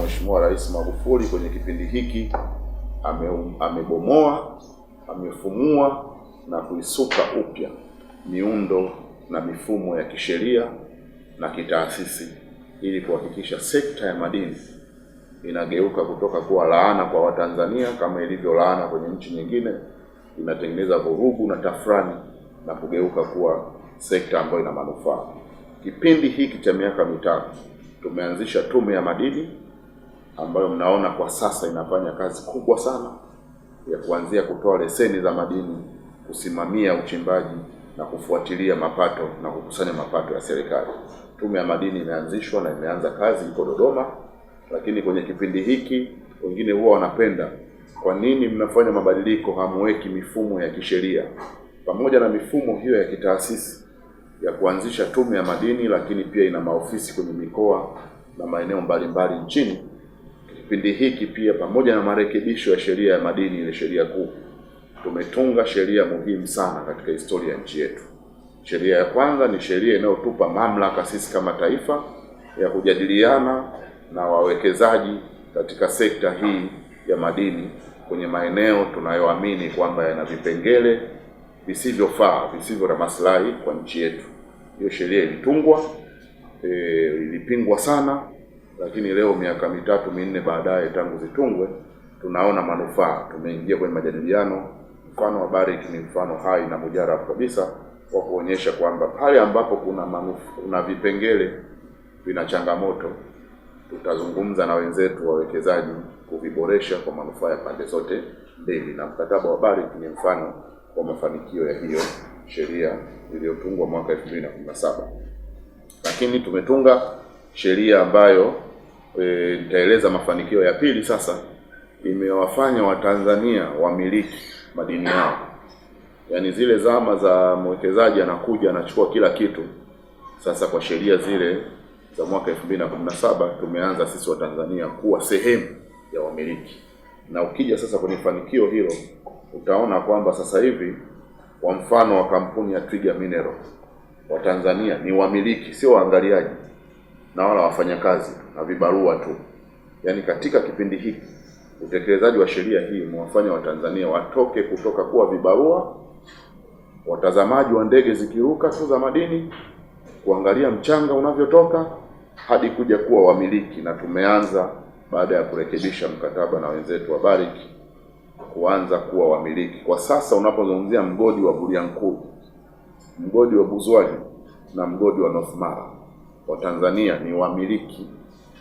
Mheshimiwa Rais Magufuli kwenye kipindi hiki amebomoa, amefumua na kuisuka upya miundo na mifumo ya kisheria na kitaasisi ili kuhakikisha sekta ya madini inageuka kutoka kuwa laana kwa Watanzania kama ilivyo laana kwenye nchi nyingine, inatengeneza vurugu na tafrani na kugeuka kuwa sekta ambayo ina manufaa. Kipindi hiki cha miaka mitano tumeanzisha Tume ya Madini ambayo mnaona kwa sasa inafanya kazi kubwa sana ya kuanzia kutoa leseni za madini, kusimamia uchimbaji na kufuatilia mapato na kukusanya mapato ya serikali. Tume ya Madini imeanzishwa na imeanza kazi, iko Dodoma. Lakini kwenye kipindi hiki wengine huwa wanapenda, kwa nini mnafanya mabadiliko hamweki mifumo ya kisheria pamoja na mifumo hiyo ya kitaasisi ya kuanzisha Tume ya Madini, lakini pia ina maofisi kwenye mikoa na maeneo mbalimbali nchini. Kipindi hiki pia pamoja na marekebisho ya sheria ya madini, ile sheria kuu, tumetunga sheria muhimu sana katika historia ya nchi yetu. Sheria ya kwanza ni sheria inayotupa mamlaka sisi kama taifa ya kujadiliana na wawekezaji katika sekta hii ya madini kwenye maeneo tunayoamini kwamba yana vipengele visivyofaa, visivyo na maslahi kwa nchi yetu. Hiyo sheria ilitungwa, ilipingwa sana, lakini leo miaka mitatu minne baadaye tangu zitungwe tunaona manufaa. Tumeingia kwenye majadiliano. Mfano wa Barrick ni mfano hai na mujarabu kabisa kwa kuonyesha kwamba pale ambapo kuna vipengele vina changamoto, tutazungumza na wenzetu wawekezaji kuviboresha kwa manufaa ya pande zote mbili, na mkataba wa Barrick ni mfano wa mafanikio ya hiyo sheria iliyotungwa mwaka 2017. Lakini tumetunga sheria ambayo nitaeleza mafanikio ya pili. Sasa imewafanya Watanzania wamiliki madini yao, yaani zile zama za mwekezaji anakuja anachukua kila kitu. Sasa kwa sheria zile za mwaka 2017 tumeanza sisi Watanzania kuwa sehemu ya wamiliki. Na ukija sasa kwenye fanikio hilo utaona kwamba sasa hivi kwa mfano wa kampuni ya Twiga Mineral, Watanzania ni wamiliki, sio waangaliaji na wala wafanyakazi na vibarua tu. Yaani katika kipindi hiki utekelezaji wa sheria hii umewafanya Watanzania watoke kutoka kuwa vibarua, watazamaji wa ndege zikiruka tu za madini, kuangalia mchanga unavyotoka, hadi kuja kuwa wamiliki. Na tumeanza baada ya kurekebisha mkataba na wenzetu wa Barrick kuanza kuwa wamiliki. Kwa sasa unapozungumzia mgodi wa Bulyanhulu, mgodi wa Buzwagi na mgodi wa North Mara, Watanzania ni wamiliki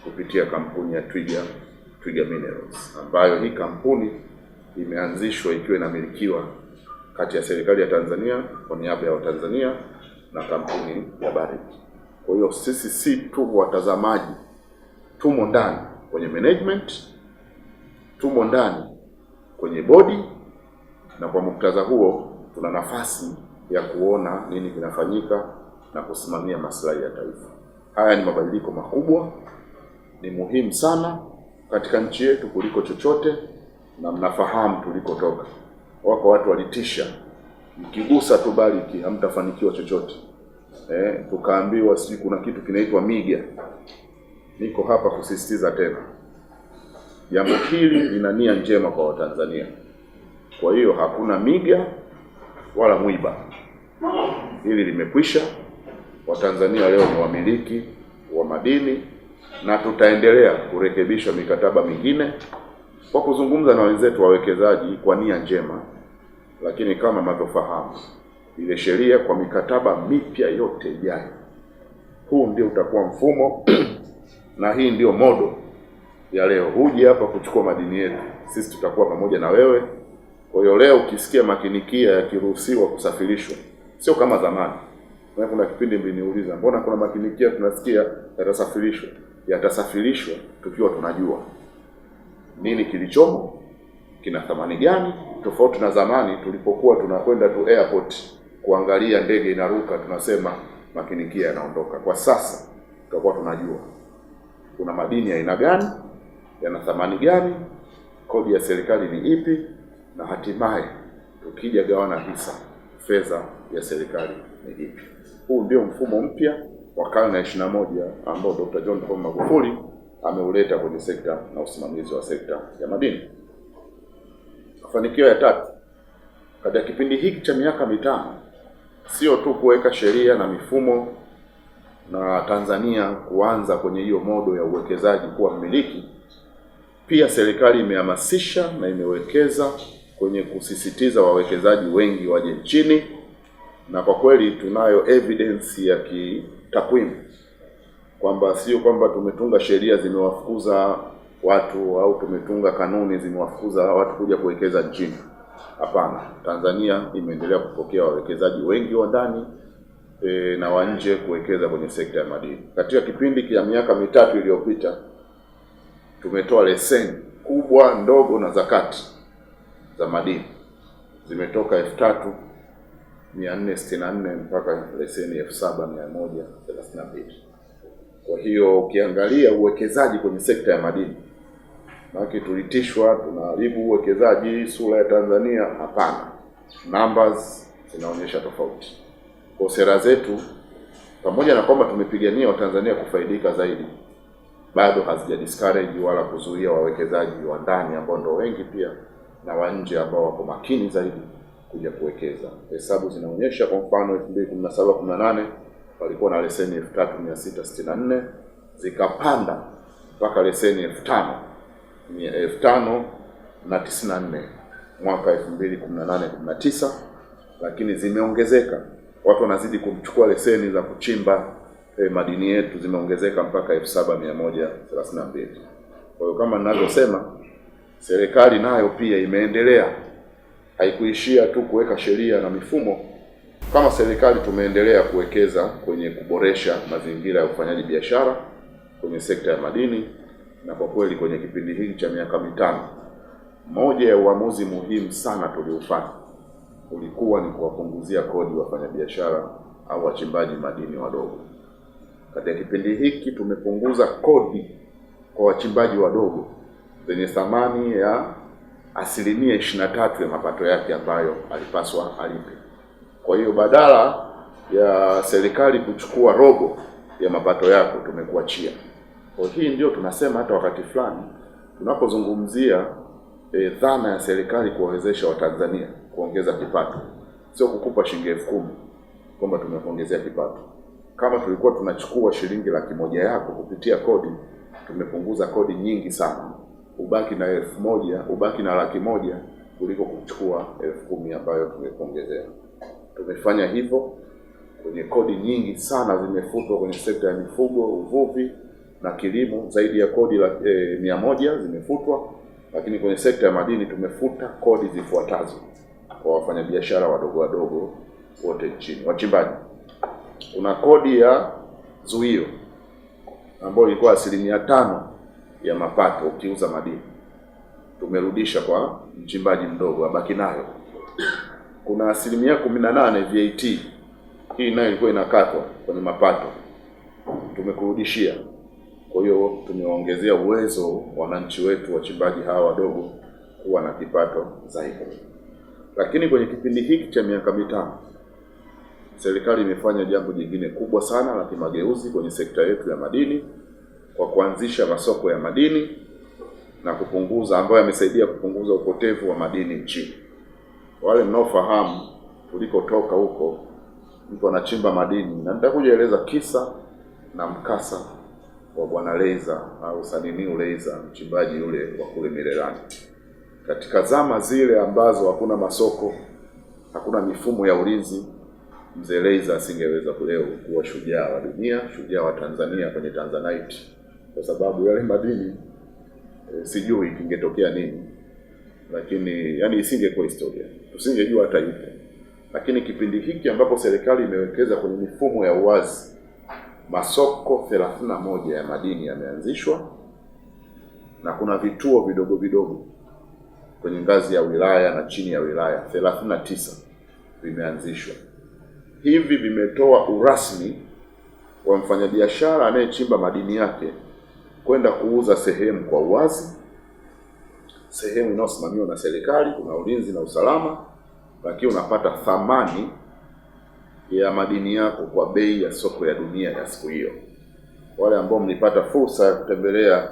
kupitia kampuni ya Twiga Minerals, ambayo hii kampuni imeanzishwa ikiwa inamilikiwa kati ya serikali ya Tanzania kwa niaba ya Watanzania na kampuni ya Barrick. Kwa hiyo sisi si tu watazamaji, tumo ndani kwenye management, tumo ndani kwenye bodi, na kwa muktadha huo tuna nafasi ya kuona nini kinafanyika na kusimamia maslahi ya taifa. Haya ni mabadiliko makubwa, ni muhimu sana katika nchi yetu kuliko chochote, na mnafahamu tulikotoka. Wako watu walitisha, mkigusa tu Barrick hamtafanikiwa chochote. Tukaambiwa sisi kuna kitu kinaitwa miga. Niko hapa kusisitiza tena, jambo hili lina nia njema kwa Watanzania. Kwa hiyo hakuna miga wala mwiba, hili limekwisha. Watanzania leo ni wamiliki wa madini, na tutaendelea kurekebisha mikataba mingine kwa kuzungumza na wenzetu wawekezaji kwa nia njema. Lakini kama mnavyofahamu, ile sheria kwa mikataba mipya yote ijayo, huu ndio utakuwa mfumo na hii ndio modo ya leo. Huje hapa kuchukua madini yetu, sisi tutakuwa pamoja na wewe. Kwa hiyo leo ukisikia makinikia yakiruhusiwa kusafirishwa, sio kama zamani. Kuna kipindi mliniuliza mbona kuna makinikia tunasikia yatasafirishwa. Yatasafirishwa tukiwa tunajua nini kilichomo, kina thamani gani, tofauti na zamani tulipokuwa tunakwenda tu airport kuangalia ndege inaruka tunasema makinikia yanaondoka. Kwa sasa tutakuwa tunajua kuna madini ya aina gani, yana thamani gani, kodi ya serikali ni ipi, na hatimaye tukija gawana hisa, fedha ya serikali ni ipi. Huu ndio mfumo mpya wa karne ya 21 ambao Dr. John Pombe Magufuli ameuleta kwenye sekta na usimamizi wa sekta ya madini. Mafanikio ya tatu katika kipindi hiki cha miaka mitano, sio tu kuweka sheria na mifumo na Tanzania kuanza kwenye hiyo modo ya uwekezaji kuwa mmiliki, pia serikali imehamasisha na imewekeza kwenye kusisitiza wawekezaji wengi waje nchini, na kwa kweli tunayo evidence ya kitakwimu kwamba sio kwamba tumetunga sheria zimewafukuza watu au tumetunga kanuni zimewafukuza watu kuja kuwekeza nchini. Hapana, Tanzania imeendelea kupokea wawekezaji wengi wa ndani na wa nje kuwekeza kwenye sekta ya madini. Katika kipindi cha miaka mitatu iliyopita tumetoa leseni kubwa, ndogo na zakati za madini zimetoka 3,464 mpaka leseni 7,132. Kwa hiyo ukiangalia uwekezaji kwenye sekta ya madini, maana tulitishwa tunaharibu uwekezaji sura ya Tanzania. Hapana, numbers zinaonyesha tofauti. Kwa sera zetu, pamoja na kwamba tumepigania Watanzania kufaidika zaidi, bado hazija discourage wala kuzuia wawekezaji wa ndani ambao ndio wengi pia na wa nje ambao wako makini zaidi kuja kuwekeza. Hesabu zinaonyesha kwa mfano 2017-18 walikuwa na leseni 3,664 zikapanda mpaka leseni 5,594 mwaka 2018-19, lakini zimeongezeka. Watu wanazidi kumchukua leseni za kuchimba madini yetu, zimeongezeka mpaka 7,132. Kwa hiyo kama ninavyosema, serikali nayo pia imeendelea, haikuishia tu kuweka sheria na mifumo. Kama serikali tumeendelea kuwekeza kwenye kuboresha mazingira ya ufanyaji biashara kwenye sekta ya madini, na kwa kweli kwenye kipindi hiki cha miaka mitano, moja ya uamuzi muhimu sana tuliofanya ulikuwa ni kuwapunguzia kodi wafanyabiashara au wachimbaji madini wadogo. Katika kipindi hiki tumepunguza kodi kwa wachimbaji wadogo zenye thamani ya 23% ya mapato yake ambayo alipaswa alipe. Kwa hiyo badala ya serikali kuchukua robo ya mapato yako, tumekuachia. Kwa hii ndio tunasema hata wakati fulani tunapozungumzia dhana ya serikali kuwawezesha Watanzania kuongeza kipato, sio kukupa shilingi 10,000 kwamba tumekuongezea kipato. Kama tulikuwa tunachukua shilingi 100,000 yako kupitia kodi, tumepunguza kodi nyingi sana, ubaki na 1,000, ubaki na 100,000 kuliko kuchukua 10,000 ambayo tumekuongezea. Tumefanya hivyo kwenye kodi nyingi sana zimefutwa kwenye sekta ya mifugo, uvuvi na kilimo, zaidi ya kodi 100 zimefutwa. Lakini kwenye sekta ya madini tumefuta kodi zifuatazo kwa wafanyabiashara wadogo wadogo wote nchini. Wachimbaji, kuna kodi ya zuio ambayo ilikuwa 5% ya mapato ukiuza madini, tumerudisha kwa mchimbaji mdogo abaki nayo. Kuna 18% VAT, hii nayo ilikuwa inakatwa kwenye mapato, tumekurudishia. Kwa hiyo tumewaongezea uwezo wananchi wetu wachimbaji hawa wadogo kuwa na kipato zaidi. Lakini kwenye kipindi hiki cha miaka mitano, serikali imefanya jambo jingine kubwa sana la kimageuzi kwenye sekta yetu ya madini kwa kuanzisha masoko ya madini na kupunguza, ambayo yamesaidia kupunguza upotevu wa madini nchini. Wale mnaofahamu tulikotoka huko, mtu anachimba madini, na nitakujaeleza kisa na mkasa wa Bwana Leza au Saniniu Leza, mchimbaji yule wa kule Mererani. Katika zama zile ambazo hakuna masoko, hakuna mifumo ya ulinzi, Mzee Leza asingeweza leo kuwa shujaa wa dunia, shujaa wa Tanzania kwenye Tanzanite, kwa sababu yale madini sijui kingetokea nini, lakini yani isingekuwa historia, tusingejua hata yupo. Lakini kipindi hiki ambapo serikali imewekeza kwenye mifumo ya uwazi, masoko 31 ya madini yameanzishwa na kuna vituo vidogo vidogo kwenye ngazi ya wilaya na chini ya wilaya 39 vimeanzishwa. Hivi vimetoa urasmi wa mfanyabiashara anayechimba madini yake kwenda kuuza sehemu kwa uwazi, sehemu inayosimamiwa na serikali, kuna ulinzi na usalama, lakini unapata thamani ya madini yako kwa bei ya soko ya dunia ya siku hiyo. wale ambao mlipata fursa ya kutembelea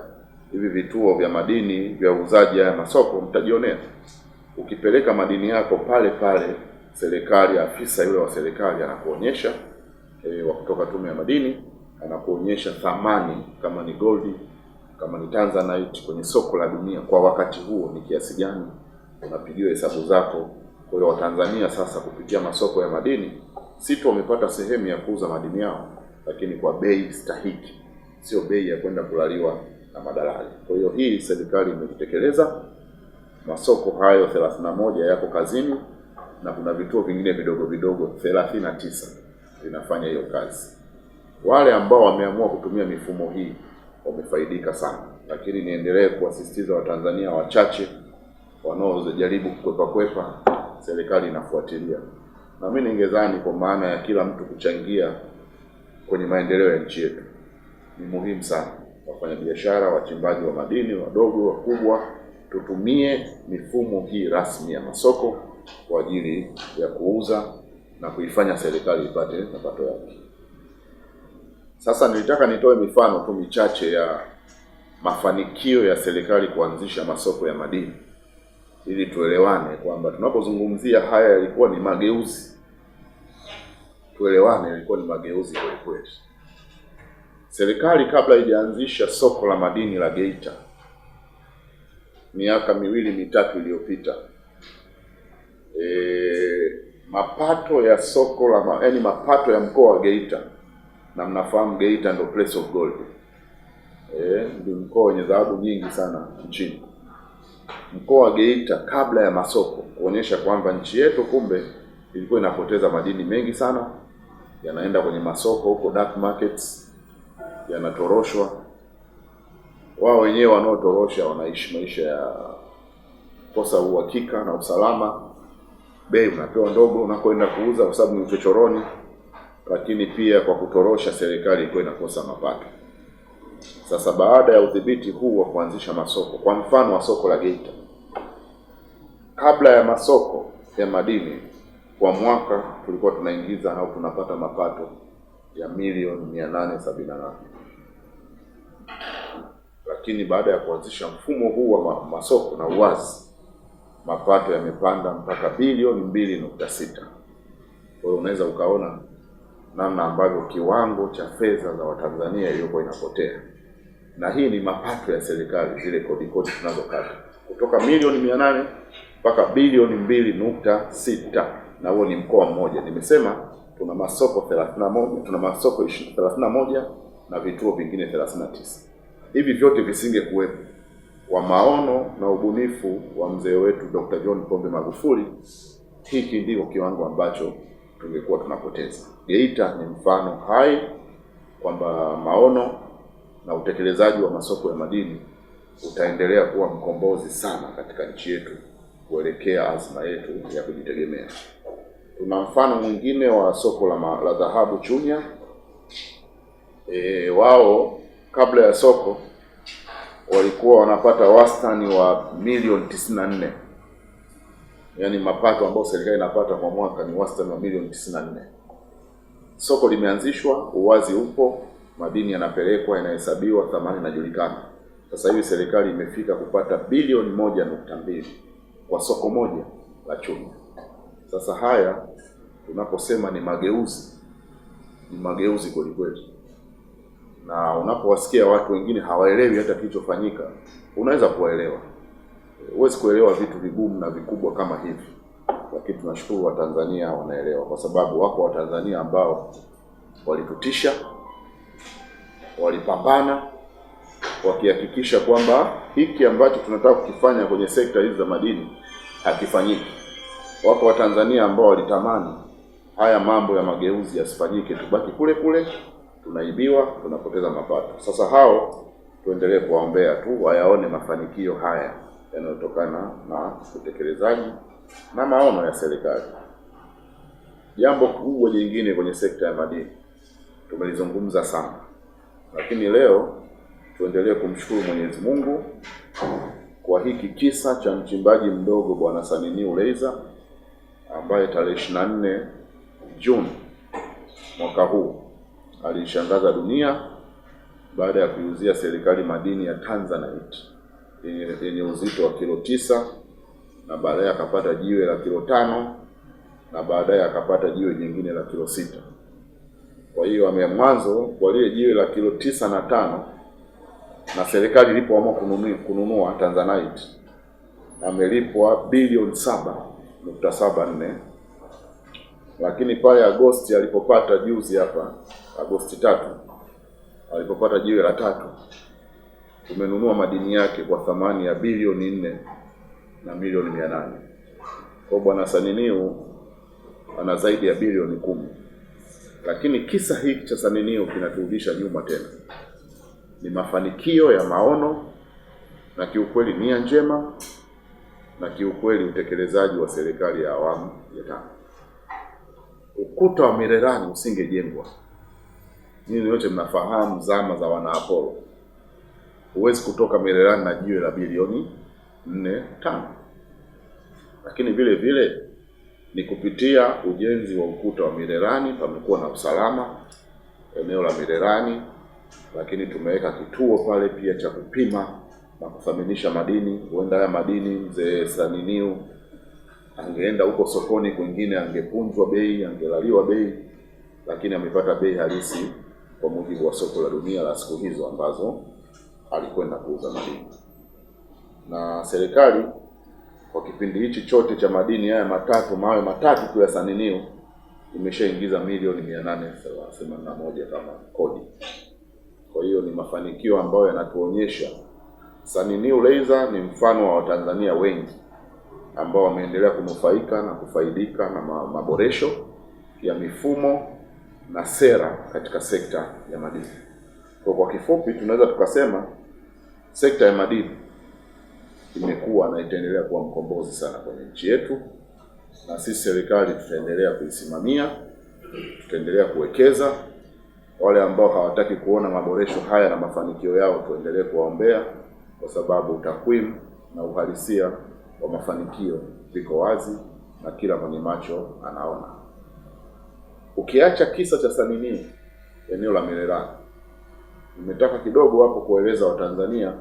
hivi vituo vya madini vya uuzaji haya masoko, mtajionea. Ukipeleka madini yako pale pale, serikali, afisa yule wa serikali anakuonyesha wa kutoka Tume ya Madini anakuonyesha thamani, kama ni gold, kama ni tanzanite kwenye soko la dunia kwa wakati huo ni kiasi gani, unapigiwa hesabu zako. Kwa hiyo Watanzania sasa kupitia masoko ya madini si tu wamepata sehemu ya kuuza madini yao, lakini kwa bei stahiki, sio bei ya kwenda kulaliwa na madalali. Kwa hiyo hii serikali imetekeleza. Masoko hayo 31 yako kazini na kuna vituo vingine vidogo vidogo 39 vinafanya hiyo kazi. Wale ambao wameamua kutumia mifumo hii wamefaidika sana, lakini niendelee kuwasisitiza Watanzania wachache wanaojaribu kukwepa, serikali inafuatilia. Na mimi ningedhani kwa maana ya kila mtu kuchangia kwenye maendeleo ya nchi yetu, ni muhimu sana wafanya biashara, wachimbaji wa madini, wadogo, wakubwa, tutumie mifumo hii rasmi ya masoko kwa ajili ya kuuza na kuifanya serikali ipate mapato yake. Sasa nilitaka nitoe mifano tu michache ya mafanikio ya serikali kuanzisha masoko ya madini ili tuelewane kwamba tunapozungumzia haya yalikuwa ni mageuzi. Tuelewane, yalikuwa ni mageuzi kweli kweli. Serikali kabla haijaanzisha soko la madini la Geita miaka 2-3 iliyopita, mapato ya soko la mapato ya mkoa wa Geita, na mnafahamu Geita ndio place of gold, ndio mkoa wenye dhahabu nyingi sana nchini. Mkoa wa Geita kabla ya masoko kuonyesha kwamba nchi yetu kumbe ilikuwa inapoteza madini mengi sana, yanaenda kwenye masoko huko dark markets, yanatoroshwa. Wao wenyewe wanaotorosha wanaishi maisha ya kosa uhakika na usalama. Bei unapewa ndogo unakoenda kuuza kwa sababu ni uchochoroni, lakini pia kwa kutorosha serikali ilikuwa inakosa mapato. Sasa baada ya udhibiti huu wa kuanzisha masoko, kwa mfano wa soko la Geita, kabla ya masoko ya madini kwa mwaka tulikuwa tunaingiza au tunapata mapato ya milioni 878. Lakini baada ya kuanzisha mfumo huu wa masoko na uwazi, mapato yamepanda mpaka bilioni 2.6. Kwa hiyo unaweza ukaona namna ambavyo kiwango cha fedha za Watanzania iliyokuwa inapotea. Na hii ni mapato ya serikali, zile kodi tunazokata kutoka milioni 800 mpaka bilioni 2.6, na huo ni mkoa mmoja. Nimesema tuna masoko 31, tuna masoko 31 na vituo vingine 39. Hivi vyote visingekuwepo kwa maono na ubunifu wa mzee wetu Dr. John Pombe Magufuli, hiki ndio kiwango ambacho tungekuwa tunapoteza. Geita ni mfano hai kwamba maono na utekelezaji wa masoko ya madini utaendelea kuwa mkombozi sana katika nchi yetu kuelekea azma yetu ya kujitegemea. Tuna mfano mwingine wa soko la dhahabu Chunya. Wao kabla ya soko walikuwa wanapata wastani wa milioni 94. Yaani mapato ambayo serikali inapata kwa mwaka ni wastani wa milioni 94. Soko limeanzishwa, uwazi upo, madini yanapelekwa, yanahesabiwa, thamani inajulikana. Sasa hivi serikali imefika kupata bilioni 1.2 kwa soko moja la Chunya. Sasa haya tunaposema ni mageuzi kweli kweli. Na unapowasikia watu wengine hawaelewi hata kilichofanyika, unaweza kuelewa. Huwezi kuelewa vitu vigumu na vikubwa kama hivi, lakini tunashukuru Watanzania wanaelewa, kwa sababu wako Watanzania ambao walitutisha, walipambana wakihakikisha kwamba hiki ambacho tunataka kukifanya kwenye sekta hizi za madini hakifanyiki. Wako Watanzania ambao walitamani haya mambo ya mageuzi yasifanyike, tubaki kule kule, tunaibiwa, tunapoteza mapato. Sasa hao tuendelee kuwaombea tu wayaone mafanikio haya yanayotokana na utekelezaji na maono ya serikali. Jambo kubwa jingine kwenye sekta ya madini tumelizungumza sana, lakini leo tuendelee kumshukuru Mwenyezi Mungu kwa hiki kisa cha mchimbaji mdogo Bwana Saniniu Laizer ambaye tarehe 24 Juni mwaka huu alishangaza dunia baada ya kuiuzia serikali madini ya Tanzanite yenye uzito wa kilo 9, na baadaye akapata jiwe la kilo 5, na baadaye akapata jiwe jingine la kilo 6. Kwa hiyo mwanzo kwa lile jiwe la kilo 9 na 5, na serikali ilipoamua kununua Tanzanite amelipwa bilioni 7.74, lakini pale Agosti alipopata juzi hapa Agosti 3 alipopata jiwe la 3, tumenunua madini yake kwa thamani ya bilioni 4 na milioni 800. Kwa bwana Saniniu ana zaidi ya bilioni 10. Lakini kisa hiki cha Saniniu kinaturudisha nyuma tena. Ni mafanikio ya maono na kiukweli nia njema na kiukweli utekelezaji wa serikali ya awamu ya 5. Ukuta wa Mererani usingejengwa. Ninyi wote mnafahamu zama za wana Apollo. Huwezi kutoka Mererani na jiwe la bilioni 4-5. Lakini vile vile ni kupitia ujenzi wa ukuta wa Mererani pamekuwa na usalama eneo la Mererani, lakini tumeweka kituo pale pia cha kupima na kuthaminisha madini. Huenda haya madini mzee Saniniu angeenda huko sokoni kwingine angepunjwa bei, angelaliwa bei, lakini amepata bei halisi kwa mujibu wa soko la dunia la siku hizo ambazo alikwenda kuuza madini. Na serikali kwa kipindi hichi chote cha madini haya mawe matatu tu ya Saniniu imeshaingiza milioni 881 kama kodi. Kwa hiyo ni mafanikio ambayo yanatuonyesha Saniniu Laser ni mfano wa Watanzania wengi ambao wameendelea kunufaika na kufaidika na maboresho ya mifumo na sera katika sekta ya madini. Kwa kifupi tunaweza tukasema sekta ya madini imekuwa na itaendelea kuwa mkombozi sana kwenye nchi yetu, na sisi serikali tutaendelea kuisimamia, tutaendelea kuwekeza. Wale ambao hawataki kuona maboresho haya na mafanikio yao tuendelee kuwaombea, kwa sababu takwimu na uhalisia wa mafanikio viko wazi na kila mwenye macho anaona. Ukiacha kisa cha Saniniu eneo la Mererani, nimetaka kidogo hapo kueleza Watanzania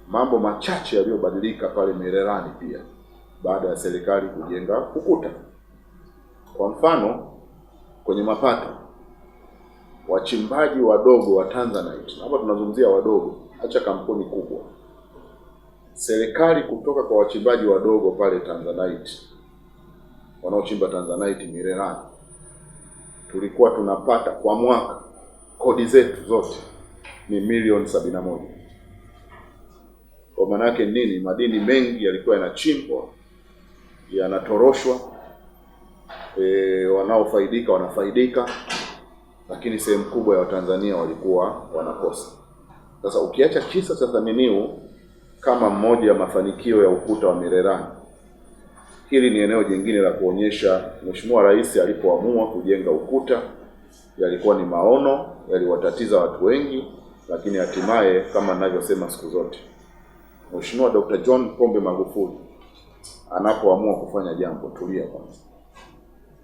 mambo machache yaliyobadilika pale Mererani pia baada ya serikali kujenga ukuta. Kwa mfano, kwenye mapato, wachimbaji wadogo wa Tanzanite, hapa tunazungumzia wadogo, acha kampuni kubwa. Serikali kutoka kwa wachimbaji wadogo pale Tanzanite wanaochimba Tanzanite Mererani, tulikuwa tunapata kwa mwaka kodi zetu zote ni milioni 71. Kwa maana yake nini? Madini mengi yalikuwa yanachimbwa, yanatoroshwa, wanaofaidika wanafaidika, lakini sehemu kubwa ya Watanzania walikuwa wanakosa. Sasa ukiacha kisa cha Saniniu kama mmoja ya mafanikio ya ukuta wa Mererani, hili ni eneo jingine la kuonyesha Mheshimiwa Rais alipoamua kujenga ukuta yalikuwa ni maono, yaliwatatiza watu wengi, lakini hatimaye kama ninavyosema siku zote, Mheshimiwa Dr. John Pombe Magufuli anapoamua kufanya jambo, tulia kwanza.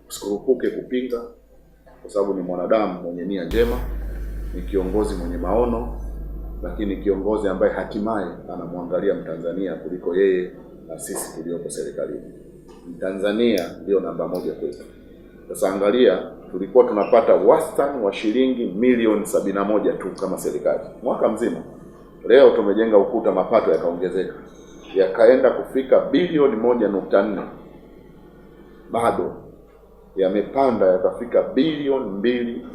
Usikurupuke kupinga, kwa sababu ni mwanadamu mwenye nia njema, ni kiongozi mwenye maono, lakini kiongozi ambaye hatimaye anamwangalia Mtanzania kuliko yeye na sisi tulioko serikalini. Mtanzania ndio namba moja kwetu. Sasa angalia, tulikuwa tunapata wastani wa shilingi milioni 71 tu kama serikali mwaka mzima. Leo tumejenga ukuta, mapato yakaongezeka, yakaenda kufika bilioni 1.4. Bado yamepanda yakafika bilioni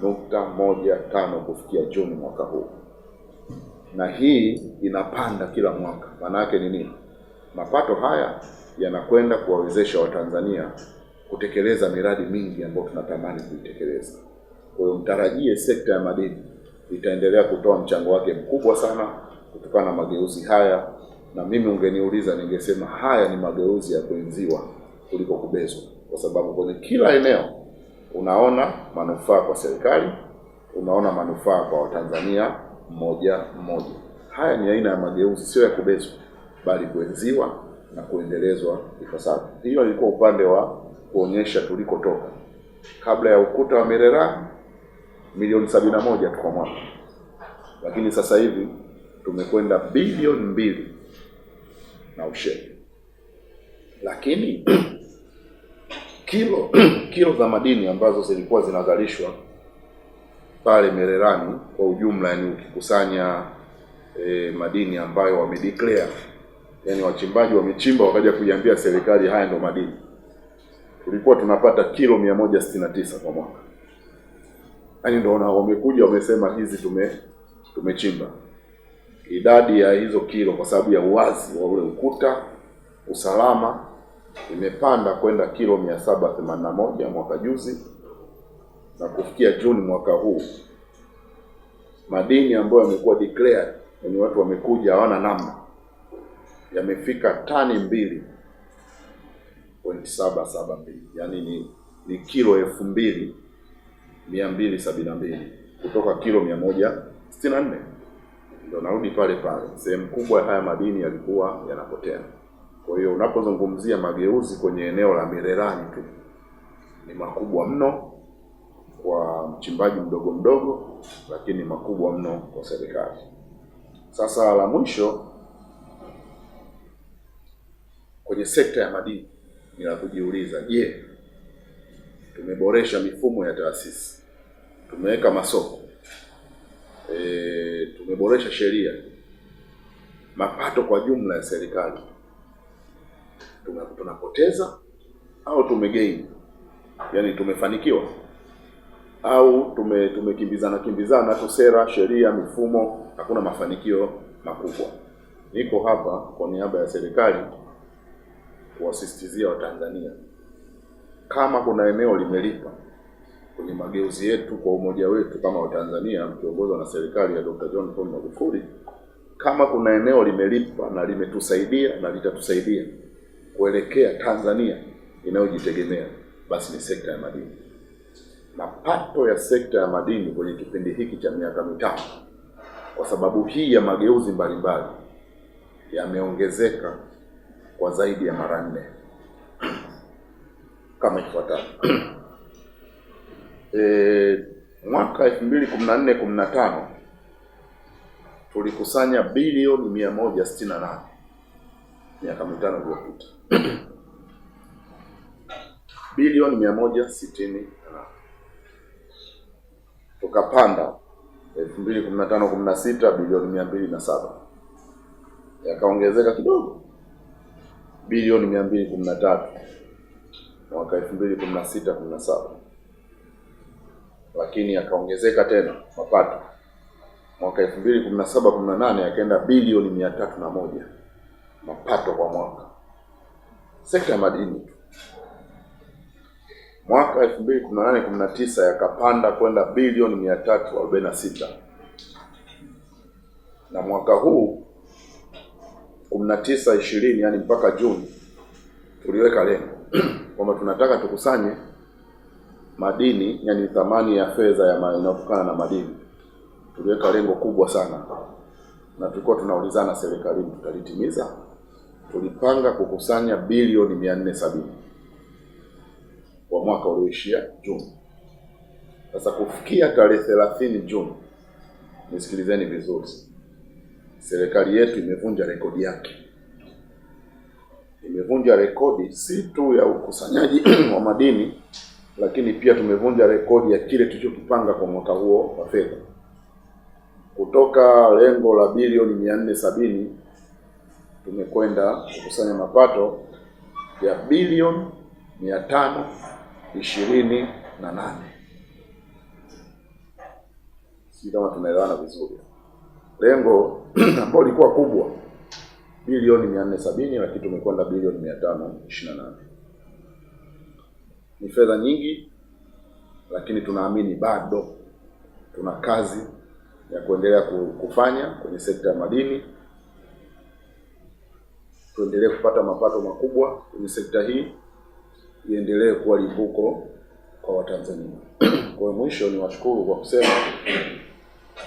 2.15 kufikia Juni mwaka huu. Na hii inapanda kila mwaka. Maana yake ni nini? Mapato haya yanakwenda kuwawezesha Watanzania kutekeleza miradi mingi ambayo tunatamani kuitekeleza. Kwa hiyo mtarajie sekta ya madini itaendelea kutoa mchango wake mkubwa sana kutokana na mageuzi haya, na mimi ungeniuliza ningesema haya ni mageuzi ya kuenziwa kuliko kubezwa, kwa sababu kwenye kila eneo unaona manufaa kwa serikali, unaona manufaa kwa Watanzania mmoja mmoja. Haya ni aina ya mageuzi, sio ya kubezwa, bali kuenziwa na kuendelezwa ipasavyo. Hiyo ilikuwa upande wa kuonyesha tulikotoka. Kabla ya ukuta wa Mererani milioni 71 tu kwa mwaka. lakini sasa hivi tumekwenda bilioni 2 na usheri. Lakini kilo za madini ambazo zilikuwa zinazalishwa pale Mererani kwa ujumla, yani ukikusanya madini ambayo wamedeclare, yani wachimbaji wamechimba wakaja kuiambia serikali haya ndo madini, tulikuwa tunapata kilo 169 kwa mwaka. Yani ndio wamekuja wamesema hizi tumechimba. Idadi ya hizo kilo kwa sababu ya uwazi wa ule ukuta, usalama, imepanda kwenda kilo 781 mwaka juzi, na kufikia Juni mwaka huu madini ambayo yamekuwa declared, yani watu wamekuja hawana namna, yamefika tani 2.772, yani ni kilo 2272 kutoka kilo 164. Ndio narudi pale pale, sehemu kubwa ya haya madini yalikuwa yanapotea. Kwa hiyo unapozungumzia mageuzi kwenye eneo la Mererani tu ni makubwa mno kwa mchimbaji mdogo mdogo, lakini makubwa mno kwa serikali. Sasa la mwisho kwenye sekta ya madini ni la kujiuliza, je, tumeboresha mifumo ya taasisi, tumeweka masoko, tumeboresha sheria, mapato kwa jumla ya serikali tunapoteza au tumegain? Yani tumefanikiwa au tumekimbizana tu, sera, sheria, mifumo, hakuna mafanikio makubwa. Niko hapa kwa niaba ya serikali kuwasisitizia Watanzania, kama kuna eneo limelipa kwenye mageuzi yetu kwa umoja wetu kama Watanzania mkiongozwa na serikali ya Dr. John Pombe Magufuli, kama kuna eneo limelipa na limetusaidia na litatusaidia kuelekea Tanzania inayojitegemea, basi ni sekta ya madini. Mapato ya sekta ya madini kwenye kipindi hiki cha miaka mitano, kwa sababu hii ya mageuzi mbalimbali, yameongezeka kwa zaidi ya mara 4 kama ifuatavyo. Mwaka 2014-15 tulikusanya bilioni 168, miaka mitano iliyopita. Bilioni 168. Tukapanda 2015-16 bilioni 207, yakaongezeka kidogo bilioni 213 mwaka 2016-17, lakini yakaongezeka tena mapato mwaka 2017-18 yakaenda bilioni 301 mapato kwa mwaka, sekta ya madini. Mwaka 2018-19 yakapanda kwenda bilioni 346, na mwaka huu 19-20, yani mpaka Juni, tuliweka lengo kwamba tunataka tukusanye madini, yani thamani ya fedha inayotokana na madini. Tuliweka lengo kubwa sana na tulikuwa tunaulizana serikalini tutalitimiza. Tulipanga kukusanya bilioni 470 kwa mwaka ulioishia Juni. Sasa kufikia tarehe 30 Juni, nisikilizeni vizuri, serikali yetu imevunja rekodi yake. Imevunja rekodi si tu ya ukusanyaji wa madini, lakini pia tumevunja rekodi ya kile tulichokipanga kwa mwaka huo wa fedha. Kutoka lengo la bilioni 470 tumekwenda kukusanya mapato ya bilioni 528. Si kama tunaelewana vizuri. Lengo ambalo lilikuwa kubwa bilioni 470, lakini tumekwenda bilioni 528. Ni fedha nyingi, lakini tunaamini bado tuna kazi ya kuendelea kufanya kwenye sekta ya madini. Tuendelee kupata mapato makubwa kwenye sekta hii, iendelee kuwa limbuko kwa Watanzania. Kwa mwisho ni washukuru kwa kusema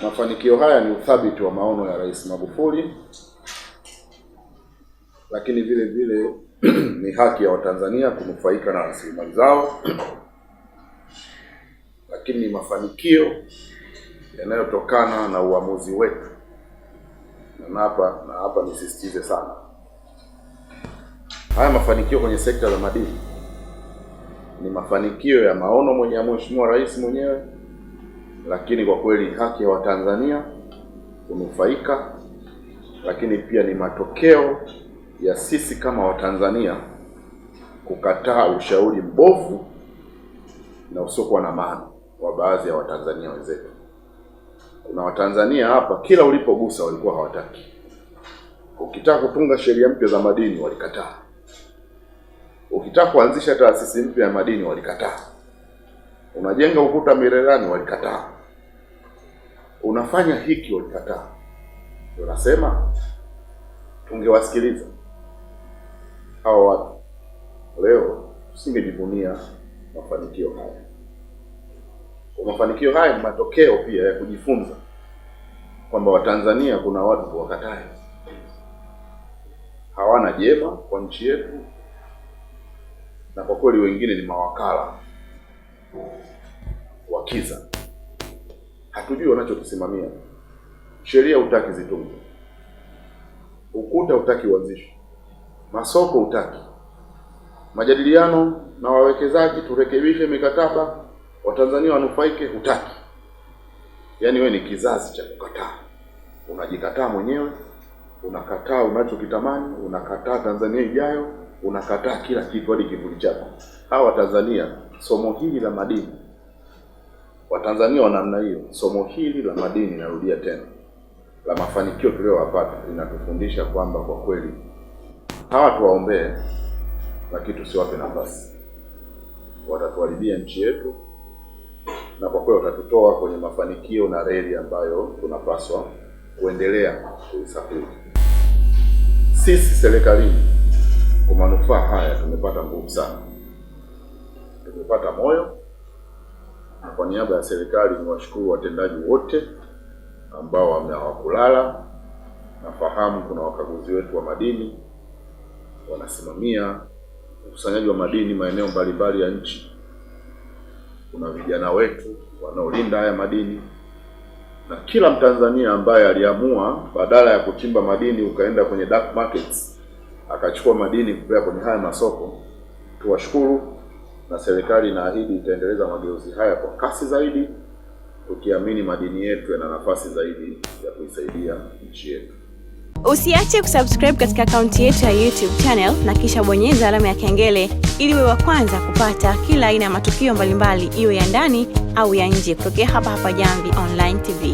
mafanikio haya ni uthabiti wa maono ya Rais Magufuli, lakini vile vile ni haki ya Watanzania kunufaika na rasilimali zao, lakini ni mafanikio yanayotokana na uamuzi wetu, na hapa nisisitize sana, haya mafanikio kwenye sekta za madini ni mafanikio ya maono ya Mheshimiwa Rais mwenyewe, lakini kwa kweli haki ya Watanzania kunufaika, lakini pia ni matokeo ya sisi kama Watanzania kukataa ushauri mbovu na usiokuwa na maana wa baadhi ya Watanzania wenzetu. Kuna Watanzania hapa kila ulipogusa walikuwa hawataki. Ukitaka kutunga sheria mpya za madini walikataa. Ukitaka kuanzisha taasisi mpya ya madini walikataa. Unajenga ukuta Mirerani walikataa. Unafanya hiki walikataa. Tunasema tungewasikiliza hao watu, leo tusingejivunia mafanikio haya. Kwa mafanikio haya ni matokeo pia ya kujifunza kwamba Watanzania kuna watu kuwakataa, hawana jema kwa nchi yetu, na kwa kweli wengine ni mawakala wakiza. Hatujui wanachotusimamia. Sheria hutaki zitungwe, ukuta hutaki uanzishwe, masoko hutaki, majadiliano na wawekezaji turekebishe mikataba Watanzania wanufaike hutaki. Yaani wewe ni kizazi cha kukataa. Unajikataa mwenyewe, unakataa unachokitamani, unakataa Tanzania ijayo, unakataa kila kitu hadi kivuli chako. Hawa Tanzania, somo hili la madini, Watanzania wa namna hiyo, somo hili la madini, narudia tena, la mafanikio tuliyowapata, linatufundisha kwamba kwa kweli hawa tuwaombee, lakini tusiwape nafasi. Watatuharibia nchi yetu, na kwa kweli watatutoa kwenye mafanikio na reli ambayo tunapaswa kuendelea kuisafiri. Sisi serikalini kwa manufaa haya tumepata nguvu sana, tumepata moyo, na kwa niaba ya serikali niwashukuru watendaji wote ambao hawakulala. Nafahamu kuna wakaguzi wetu wa madini wanasimamia ukusanyaji wa madini maeneo mbalimbali ya nchi. Kuna vijana wetu wanaolinda haya madini, na kila Mtanzania ambaye aliamua badala ya kuchimba madini ukaenda kwenye dark markets akachukua madini kupeleka kwenye haya masoko, tuwashukuru, na serikali inaahidi itaendeleza mageuzi haya kwa kasi zaidi, tukiamini madini yetu yana nafasi zaidi ya kuisaidia nchi yetu. Usiache kusubscribe katika akaunti yetu ya YouTube channel na kisha bonyeza alama ya kengele ili uwe wa kwanza kupata kila aina ya matukio mbalimbali, iwe ya ndani au ya nje, kutokea hapa Jamvi Online TV.